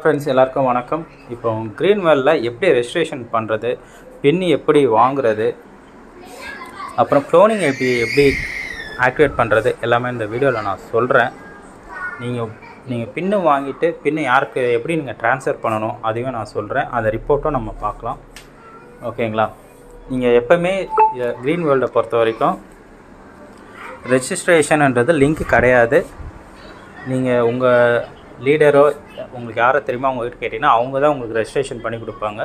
Friends எல்லாருக்கும் வணக்கம். இப்போ க்ரீன்வேலில் எப்படி ரெஜிஸ்ட்ரேஷன் பண்ணுறது, பின் எப்படி வாங்குறது, அப்புறம் க்ளோனிங் எப்படி ஆக்டிவேட் பண்ணுறது எல்லாமே இந்த வீடியோவில் நான் சொல்கிறேன். நீங்கள் பின்னு வாங்கிட்டு பின்னு யாருக்கு எப்படி நீங்கள் ட்ரான்ஸ்ஃபர் பண்ணணும் அதையும் நான் சொல்கிறேன். அந்த ரிப்போர்ட்டும் நம்ம பார்க்கலாம். ஓகேங்களா? நீங்கள் எப்போவுமே க்ரீன்வேல்டை பொறுத்த வரைக்கும் ரெஜிஸ்ட்ரேஷன்ன்றது லிங்க் கிடையாது. நீங்கள் உங்கள் லீடரோ உங்களுக்கு யாரை தெரியுமோ அவங்ககிட்ட கேட்டிங்கன்னா அவங்க தான் உங்களுக்கு ரெஜிஸ்ட்ரேஷன் பண்ணி கொடுப்பாங்க.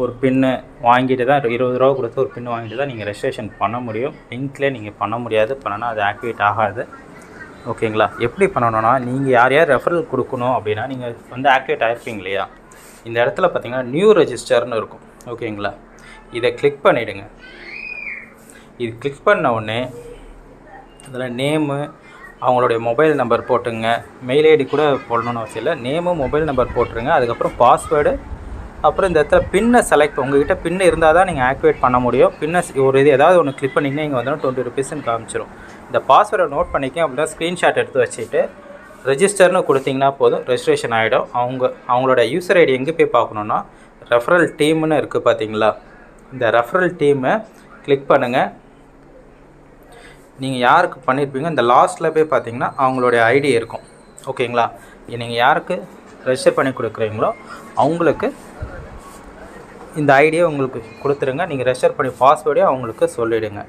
ஒரு பின்னு வாங்கிட்டு தான் 20 ரூபா கொடுத்து ஒரு பின்னு வாங்கிட்டு தான் நீங்கள் ரெஜிஸ்ட்ரேஷன் பண்ண முடியும். லிங்க்லேயே நீங்கள் பண்ண முடியாது. பண்ணனா அது ஆக்டிவேட் ஆகாது. ஓகேங்களா? எப்படி பண்ணணும்னா, நீங்கள் யார் ரெஃபரல் கொடுக்கணும் அப்படின்னா நீங்கள் வந்து ஆக்டிவேட் ஆகிருப்பீங்க இல்லையா, இந்த இடத்துல பார்த்தீங்கன்னா நியூ ரெஜிஸ்டர்னு இருக்கும். ஓகேங்களா? இதை கிளிக் பண்ணிவிடுங்க. இது கிளிக் பண்ண உடனே அதில் நேமு, அவங்களுடைய மொபைல் நம்பர் போட்டுங்க. மெயில் ஐடி கூட போடணும்னு அவசியம் இல்லை. நேமு, மொபைல் நம்பர் போட்டுருங்க. அதுக்கப்புறம் பாஸ்வேர்டு, அப்புறம் இந்த இடத்துல பின்னை செலக்ட். உங்கள்கிட்ட பின்னு இருந்தால் தான் நீங்கள் ஆக்டிவேட் பண்ண முடியும். பின்னை ஒரு இது ஏதாவது ஒன்று கிளிக் பண்ணிங்கன்னா இங்கே வந்து 20 ருபீஸ்ன்னு காமிச்சிடும். இந்த பாஸ்வேர்டை நோட் பண்ணிக்க அப்படின்னா ஸ்க்ரீன்ஷாட் எடுத்து வச்சுட்டு ரெஜிஸ்டர்னு கொடுத்தீங்கன்னா போதும், ரெஜிஸ்ட்ரேஷன் ஆகிடும். அவங்களோட யூசர் ஐடி எங்கே போய் பார்க்கணுன்னா, ரெஃபரல் டீம்னு இருக்குது பார்த்தீங்களா, இந்த ரெஃபரல் டீமை கிளிக் பண்ணுங்கள். நீங்கள் யாருக்கு பண்ணியிருப்பீங்க இந்த லாஸ்ட்டில் போய் பார்த்தீங்கன்னா அவங்களுடைய ஐடி இருக்கும். ஓகேங்களா? நீங்கள் யாருக்கு ரெஜிஸ்டர் பண்ணி கொடுக்குறீங்களோ அவங்களுக்கு இந்த ஐடியை உங்களுக்கு கொடுத்துருங்க. நீங்கள் ரெஜிஸ்டர் பண்ணி பாஸ்வேர்டையும் அவங்களுக்கு சொல்லிவிடுங்க.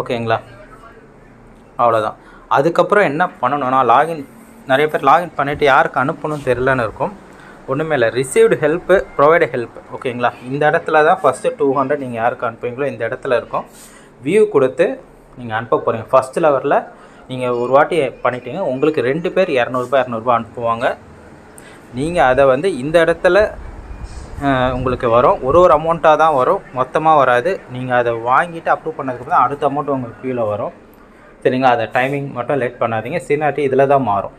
ஓகேங்களா? அவ்வளோதான். அதுக்கப்புறம் என்ன பண்ணணும்னா, நிறைய பேர் லாகின் பண்ணிவிட்டு யாருக்கு அனுப்பணும்னு தெரிலன்னு இருக்கும். ஒன்றுமே இல்லை, ரிசீவ்டு ஹெல்ப்பு, ப்ரொவைடு ஹெல்ப். ஓகேங்களா? இந்த இடத்துல தான் ஃபஸ்ட்டு 200 நீங்கள் யாருக்கு அனுப்புவீங்களோ இந்த இடத்துல இருக்கும். வியூ கொடுத்து நீங்கள் அனுப்ப போகிறீங்க. ஃபஸ்ட்டு லெவலில் நீங்கள் ஒரு வாட்டி பண்ணிட்டீங்க, உங்களுக்கு 2 பேர் 200 அனுப்புவாங்க. நீங்கள் அதை வந்து இந்த இடத்துல உங்களுக்கு வரும். ஒரு அமௌண்ட்டாக தான் வரும், மொத்தமாக வராது. நீங்கள் அதை வாங்கிட்டு அப்ரூவ் பண்ணதுக்கப்புறம் அடுத்த அமௌண்ட் உங்களுக்கு கீழே வரும். சரிங்களா? அதை டைமிங் மட்டும் லேட் பண்ணாதீங்க. சீனாட்டி இதில் தான் மாறும்.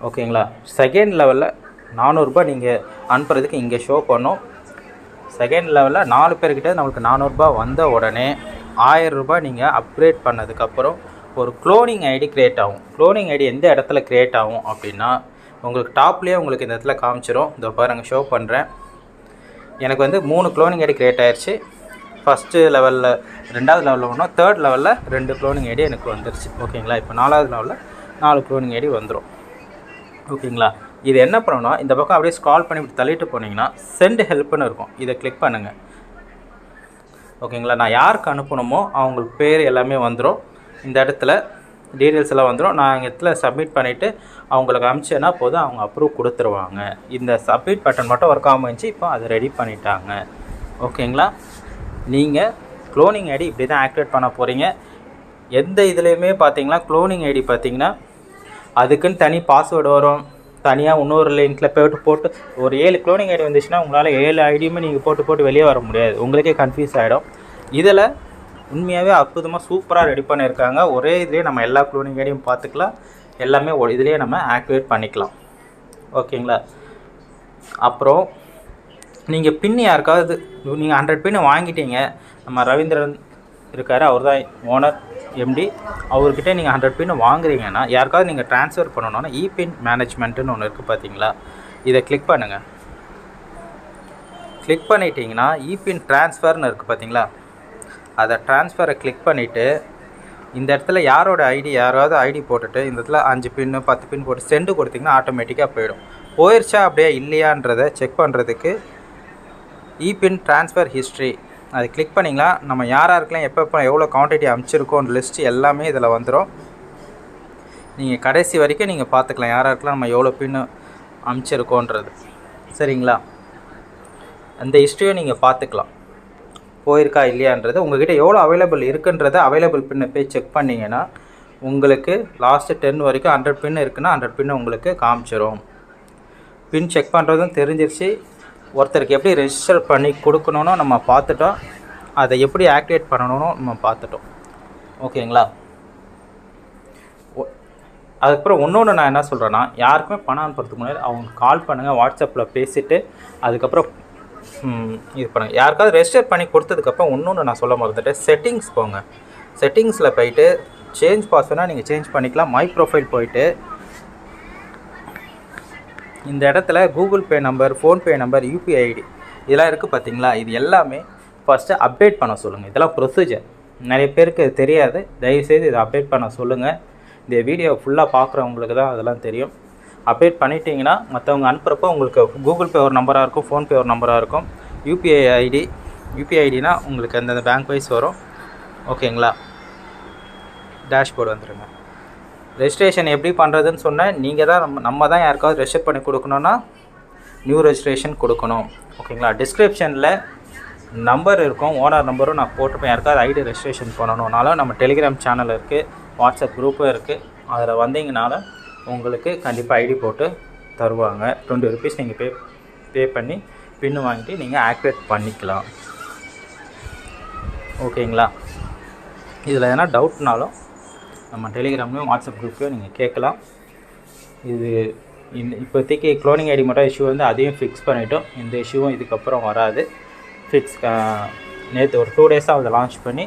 ஓகேங்களா? செகண்ட் லெவலில் 400 ரூபாய் நீங்கள் அனுப்புறதுக்கு இங்கே ஷோ பண்ணும். செகண்ட் லெவலில் 4 பேர்கிட்ட நம்மளுக்கு 400 ரூபாய் வந்த உடனே 1000 ரூபாய் நீங்கள் அப்கிரேட் பண்ணதுக்கப்புறம் ஒரு க்ளோனிங் ஐடி க்ரியேட் ஆகும். க்ளோனிங் ஐடி எந்த இடத்துல க்ரியேட் ஆகும் அப்படின்னா, உங்களுக்கு டாப்லேயே உங்களுக்கு இந்த இடத்துல காமிச்சிரும். இந்த பாருங்க, ஷோ பண்ணுறேன். எனக்கு வந்து 3 க்ளோனிங் ஐடி க்ரியேட் ஆயிடுச்சு. ஃபஸ்ட்டு லெவலில் 2வது லெவலில் ஒன்றும், 3rd லெவலில் 2 க்ளோனிங் ஐடி எனக்கு வந்துருச்சு. ஓகேங்களா? இப்போ 4வது லெவலில் 4 க்ளோனிங் ஐடி வந்துடும். ஓகேங்களா? இது என்ன பண்ணணும்னா, இந்த பக்கம் அப்படியே ஸ்க்ரால் பண்ணி தள்ளிட்டு போனீங்கன்னா சென்ட் ஹெல்ப்னு இருக்கும். இதை கிளிக் பண்ணுங்கள். ஓகேங்களா? நான் யாருக்கு அனுப்பணுமோ அவங்களுக்கு பேர் எல்லாமே வந்துடும். இந்த இடத்துல டீட்டெயில்ஸ் எல்லாம் வந்துடும். நான் இங்கே இடத்துல சப்மிட் பண்ணிவிட்டு அவங்களுக்கு அனுப்பிச்சேன்னா போதும், அவங்க அப்ரூவ் கொடுத்துருவாங்க. இந்த சப்மிட் பட்டன் மட்டும் ஒர்க் ஆகாமல் இருந்துச்சு, இப்போ அதை ரெடி பண்ணிட்டாங்க. ஓகேங்களா? நீங்கள் க்ளோனிங் ஐடி இப்படி தான் ஆக்டிவேட் பண்ண போகிறீங்க. எந்த இதுலேயுமே பார்த்தீங்கன்னா க்ளோனிங் ஐடி பார்த்தீங்கன்னா அதுக்குன்னு தனி பாஸ்வேர்டு வரும். தனியாக இன்னொரு லிங்க்கில் போட்டு ஒரு 7 க்ளோனிங் ஐடி வந்துச்சுன்னா உங்களால் 7 ஐடியுமே நீங்கள் போட்டு வெளியே வர முடியாது. உங்களுக்கே கன்ஃபியூஸ் ஆகிடும். இதில் உண்மையாகவே அற்புதமாக சூப்பராக ரெடி பண்ணியிருக்காங்க. ஒரே இதுலேயே நம்ம எல்லா க்ளோனிங் ஐடியும் பார்த்துக்கலாம். எல்லாமே இதுலேயே நம்ம ஆக்டிவேட் பண்ணிக்கலாம். ஓகேங்களா? அப்புறம் நீங்கள் பின் யாருக்காவது நீங்கள் 100 பின்னு வாங்கிட்டீங்க. நம்ம ரவீந்திரன் இருக்கார், அவர் தான் ஓனர், எம்டி. அவர்கிட்ட நீங்கள் 100 பின்னு வாங்குறீங்கன்னா யாருக்காவது நீங்கள் ட்ரான்ஸ்ஃபர் பண்ணணுன்னா இபின் மேனேஜ்மெண்ட்டுன்னு ஒன்று இருக்குது பார்த்தீங்களா, இதை கிளிக் பண்ணுங்கள். கிளிக் பண்ணிட்டீங்கன்னா இபின் ட்ரான்ஸ்ஃபர்னு இருக்குது பார்த்தீங்களா, அதை ட்ரான்ஸ்ஃபரை கிளிக் பண்ணிவிட்டு இந்த இடத்துல யாராவது ஐடி போட்டுட்டு இந்த இடத்துல 5 பின்னு 10 பின் போட்டு சென்டு கொடுத்திங்கன்னா ஆட்டோமேட்டிக்காக போயிடும். போயிடுச்சா அப்படியே இல்லையான்றதை செக் பண்ணுறதுக்கு இபின் ட்ரான்ஸ்ஃபர் ஹிஸ்ட்ரி அதை கிளிக் பண்ணிங்களா, நம்ம யாருக்கெல்லாம் எப்போ எவ்வளோ குவான்டிட்டி அனுப்பிச்சிருக்கோன்ற லிஸ்ட்டு எல்லாமே இதில் வந்துடும். நீங்கள் கடைசி வரைக்கும் நீங்கள் பார்த்துக்கலாம் யாருக்கெல்லாம் நம்ம எவ்வளோ பின்னு அனுப்பிச்சிருக்கோன்றது. சரிங்களா? அந்த ஹிஸ்ட்ரியும் நீங்கள் பார்த்துக்கலாம், போயிருக்கா இல்லையான்றது. உங்கள்கிட்ட எவ்வளோ அவைலபிள் இருக்குன்றதை அவைலபிள் பின்னை போய் செக் பண்ணிங்கன்னா உங்களுக்கு லாஸ்ட்டு 10 வரைக்கும் 100 பின்னு இருக்குன்னா 100 பின்னு உங்களுக்கு காமிச்சிரும். பின் செக் பண்ணுறதும் தெரிஞ்சிருச்சு. ஒருத்தருக்கு எப்படி ரெஜிஸ்டர் பண்ணி கொடுக்கணுன்னு நம்ம பார்த்துட்டோம். அதை எப்படி ஆக்டிவேட் பண்ணணும்னு நம்ம பார்த்துட்டோம். ஓகேங்களா? அதுக்கப்புறம் இன்னொன்று நான் என்ன சொல்கிறேன்னா, யாருக்குமே பணம் அனுப்புறதுக்கு முன்னாடி அவங்க கால் பண்ணுங்கள், வாட்ஸ்அப்பில் பேசிவிட்டு அதுக்கப்புறம் இது பண்ணுங்கள். யாருக்காவது ரெஜிஸ்டர் பண்ணி கொடுத்ததுக்கப்புறம் இன்னொன்று நான் சொல்ல மறந்துட்டேன், செட்டிங்ஸ் போங்க. செட்டிங்ஸில் போயிட்டு சேஞ்ச் பாஸ்வேர்ட்னா நீங்கள் சேஞ்ச் பண்ணிக்கலாம். மை ப்ரொஃபைல் போயிட்டு இந்த இடத்துல Google Pay number, PhonePe number, UPI ID இதெல்லாம் இருக்குது பார்த்தீங்களா? இது எல்லாமே ஃபஸ்ட்டு அப்டேட் பண்ண சொல்லுங்கள். இதெல்லாம் ப்ரொசீஜர். நிறைய பேருக்கு இது தெரியாது. தயவுசெய்து இதை அப்டேட் பண்ண சொல்லுங்கள். இந்த வீடியோ ஃபுல்லாக பார்க்குறவங்களுக்கு தான் அதெல்லாம் தெரியும். அப்டேட் பண்ணிட்டீங்கன்னா மற்றவங்க அனுப்புகிறப்போ உங்களுக்கு கூகுள் பே ஒரு நம்பராக இருக்கும், ஃபோன்பே ஒரு நம்பராக இருக்கும், யூபிஐ ஐடினா உங்களுக்கு அந்தந்த பேங்க் வைஸ் வரும். ஓகேங்களா? டேஷ்போர்டு வந்துடுங்க. ரெஜிஸ்ட்ரேஷன் எப்படி பண்ணுறதுன்னு சொன்னேன். நீங்கள் தான் நம்ம தான் யாருக்காவது ரெஜிஸ்டர் பண்ணி கொடுக்கணுன்னா நியூ ரெஜிஸ்ட்ரேஷன் கொடுக்கணும். ஓகேங்களா? டிஸ்கிரிப்ஷனில் நம்பர் இருக்கும், ஓனர் நம்பரும் நான் போட்டுப்பேன். யாருக்காவது ஐடி ரெஜிஸ்ட்ரேஷன் பண்ணணுன்னாலும் நம்ம டெலிகிராம் சேனல் இருக்குது, வாட்ஸ்அப் குரூப்பும் இருக்குது. அதில் வந்தீங்கனால உங்களுக்கு கண்டிப்பாக ஐடி போட்டு தருவாங்க. 20 ருபீஸ் நீங்கள் பே பண்ணி பின்னு வாங்கிட்டு நீங்கள் ஆக்டிவேட் பண்ணிக்கலாம். ஓகேங்களா? இதில் எதனா டவுட்னாலும் நம்ம டெலிகிராம்லையும் வாட்ஸ்அப் குரூப்லையும் நீங்கள் கேட்கலாம். இது இப்போதைக்கு க்ளோனிங் ஐடி மட்டும் இஷ்யூ வந்து அதையும் ஃபிக்ஸ் பண்ணிட்டோம். இந்த இஷ்யூவும் இதுக்கப்புறம் வராது. நேற்று ஒரு 2 டேஸாக அதை லான்ச் பண்ணி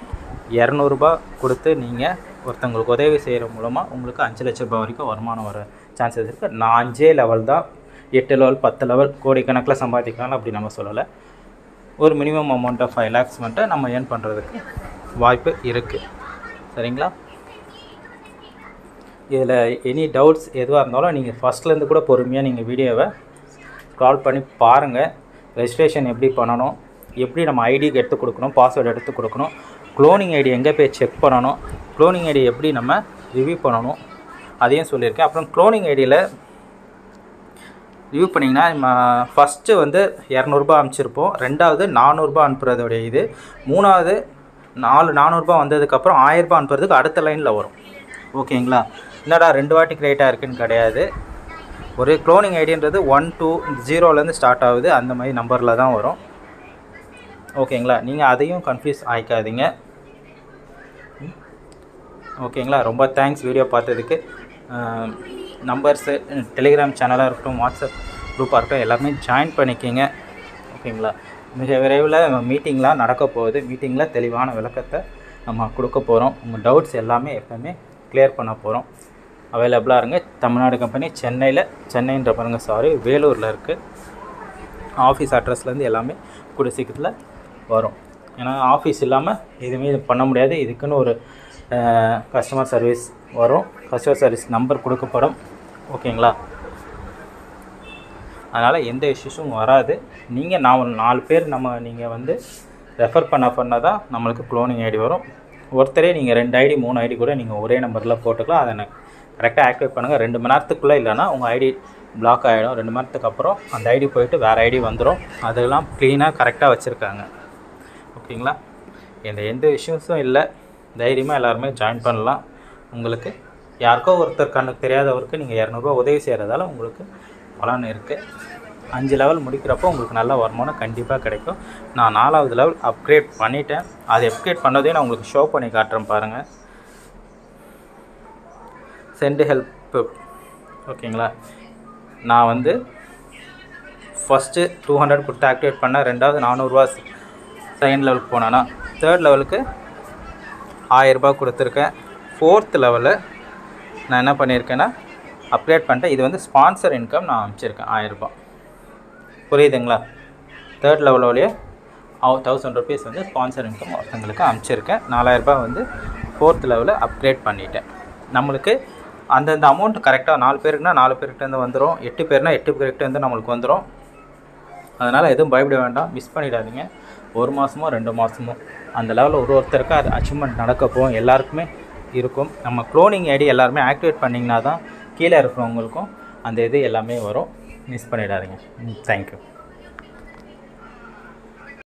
200 ரூபா கொடுத்து நீங்கள் ஒருத்தவங்களுக்கு உதவி செய்கிற மூலமாக உங்களுக்கு 5 லட்ச ரூபா வரைக்கும் வருமானம் வர சான்சஸ் இருக்குது. நான் 5 லெவல் தான், 8 லெவல் 10 லெவல் கோடிக்கணக்கில் சம்பாதிக்கலாம் அப்படி நம்ம சொல்லலை. ஒரு மினிமம் அமௌண்ட் ஆஃப் 5 lakhs மட்டும் நம்ம ஏர்ன் பண்ணுறதுக்கு வாய்ப்பு இருக்குது. சரிங்களா? இதில் எனி டவுட்ஸ் எதுவாக இருந்தாலும் நீங்கள் ஃபஸ்ட்லேருந்து கூட பொறுமையாக நீங்கள் வீடியோவை ஸ்க்ரால் பண்ணி பாருங்கள். ரெஜிஸ்ட்ரேஷன் எப்படி பண்ணணும், எப்படி நம்ம ஐடிக்கு எடுத்து கொடுக்கணும், பாஸ்வேர்டு எடுத்து கொடுக்கணும், க்ளோனிங் ஐடி எங்கே போய் செக் பண்ணணும், க்ளோனிங் ஐடி எப்படி நம்ம ரிவ்யூ பண்ணணும் அதையும் சொல்லியிருக்கேன். அப்புறம் க்ளோனிங் ஐடியில் ரிவ்யூ பண்ணிங்கன்னா நம்ம ஃபஸ்ட்டு வந்து 200 ரூபா அனுப்பிச்சிருப்போம். ரெண்டாவது 400 ரூபா அனுப்புறதோடைய இது. மூணாவது 400 ரூபா வந்ததுக்கப்புறம் 1000 ரூபா அனுப்புறதுக்கு அடுத்த லைனில் வரும். ஓகேங்களா? என்னடா 2 வாட்டி கிரியேட்டாக இருக்குதுன்னு கிடையாது. ஒரு க்ளோனிங் ஐடின்றது 1 to 0லேருந்து ஸ்டார்ட் ஆகுது. அந்த மாதிரி நம்பரில் தான் வரும். ஓகேங்களா? நீங்கள் அதையும் கன்ஃபியூஸ் ஆகிக்காதீங்க. ஓகேங்களா? ரொம்ப தேங்க்ஸ் வீடியோ பார்த்ததுக்கு. நம்பர்ஸு டெலிகிராம் சேனலாக இருக்கட்டும், வாட்ஸ்அப் குரூப்பாக இருக்கட்டும், எல்லாமே ஜாயின் பண்ணிக்கிங்க. ஓகேங்களா? மிக விரைவில் மீட்டிங்லாம் நடக்க போகுது. மீட்டிங்கில் தெளிவான விளக்கத்தை நம்ம கொடுக்க போகிறோம். உங்கள் டவுட்ஸ் எல்லாமே எப்போவுமே கிளியர் பண்ண போகிறோம். அவைலபிளாக இருங்க. தமிழ்நாடு கம்பெனி சென்னைன்ற பாருங்கள், வேலூரில் இருக்குது. ஆஃபீஸ் அட்ரஸ்லேருந்து எல்லாமே கூடிய சீக்கிரத்தில் வரும். ஏன்னா ஆஃபீஸ் இல்லாமல் எதுவுமே பண்ண முடியாது. இதுக்குன்னு ஒரு கஸ்டமர் சர்வீஸ் வரும், கஸ்டமர் சர்வீஸ் நம்பர் கொடுக்கப்படும். ஓகேங்களா? அதனால் எந்த இஷ்யூஸும் வராது. நான் ஒரு 4 பேர் நீங்கள் வந்து ரெஃபர் பண்ண தான் நம்மளுக்கு க்ளோனிங் ஐடி வரும். ஒருத்தரே நீங்கள் 2 ஐடி 3 ஐடி கூட நீங்கள் ஒரே நம்பரில் போட்டுக்கலாம். அதை கரெக்டாக ஆக்டிவேட் பண்ணுங்கள். 2 மணி நேரத்துக்குள்ளே இல்லைனா உங்கள் ஐடி பிளாக் ஆகிடும். 2 மணி நேரத்துக்கு அப்புறம் அந்த ஐடி போயிட்டு வேறு ஐடி வந்துடும். அதெல்லாம் க்ளீனாக கரெக்டாக வச்சுருக்காங்க. ஓகேங்களா? எந்த இஷ்யூஸும் இல்லை. தைரியமாக எல்லாருமே ஜாயின் பண்ணலாம். உங்களுக்கு யாருக்கோ ஒருத்தர் கண்ணுக்கு தெரியாதவருக்கு நீங்கள் 200 ரூபா உதவி செய்கிறதால உங்களுக்கு பலன் இருக்குது. 5 லெவல் முடிக்கிறப்போ உங்களுக்கு நல்ல வருமானம் கண்டிப்பாக கிடைக்கும். நான் 4வது லெவல் அப்கிரேட் பண்ணிட்டேன். அது அப்கிரேட் பண்ணதையும் நான் உங்களுக்கு ஷோ பண்ணி காட்டுறேன் பாருங்கள். Send help. ஓகேங்களா? நான் வந்து ஃபஸ்ட்டு 200 கொடுத்து ஆக்டிவேட் பண்ணேன். ரெண்டாவது 400 ரூபா செகண்ட் லெவலுக்கு போனேன்னா, 3rd லெவலுக்கு 1000 ரூபா கொடுத்துருக்கேன். 4th லெவலில் நான் என்ன பண்ணியிருக்கேன்னா அப்கிரேட் பண்ணிட்டேன். இது வந்து ஸ்பான்சர் இன்கம் நான் அனுப்பிச்சிருக்கேன் 1000 ரூபா. புரியுதுங்களா? 3rd லெவலோடைய 1000 ருபீஸ் வந்து ஸ்பான்சர் இன்கம் ஒருத்தங்களுக்கு அனுப்பிச்சிருக்கேன். 4000 ரூபா வந்து 4th லெவலில் அப்கிரேட் பண்ணிட்டேன். நம்மளுக்கு அந்தந்த அமௌண்ட் கரெக்டாக 4 பேருக்குனா 4 பேர்கிட்டேருந்து வந்துடும், 8 பேர்னா 8 பேர்கிட்டேருந்து நம்மளுக்கு வந்துடும். அதனால் எதுவும் பயப்பட வேண்டாம், மிஸ் பண்ணிடாதீங்க. 1 மாதமோ 2 மாதமோ அந்த லெவலில் ஒருத்தருக்கு அது அச்சீவ்மெண்ட் நடக்க போகும். எல்லாருக்குமே இருக்கும். நம்ம க்ளோனிங் ஐடி எல்லாருமே ஆக்டிவேட் பண்ணிங்கன்னா தான் கீழே இருக்கிறவங்களுக்கும் அந்த இது எல்லாமே வரும். மிஸ் பண்ணிடாதீங்க. தேங்க்யூ.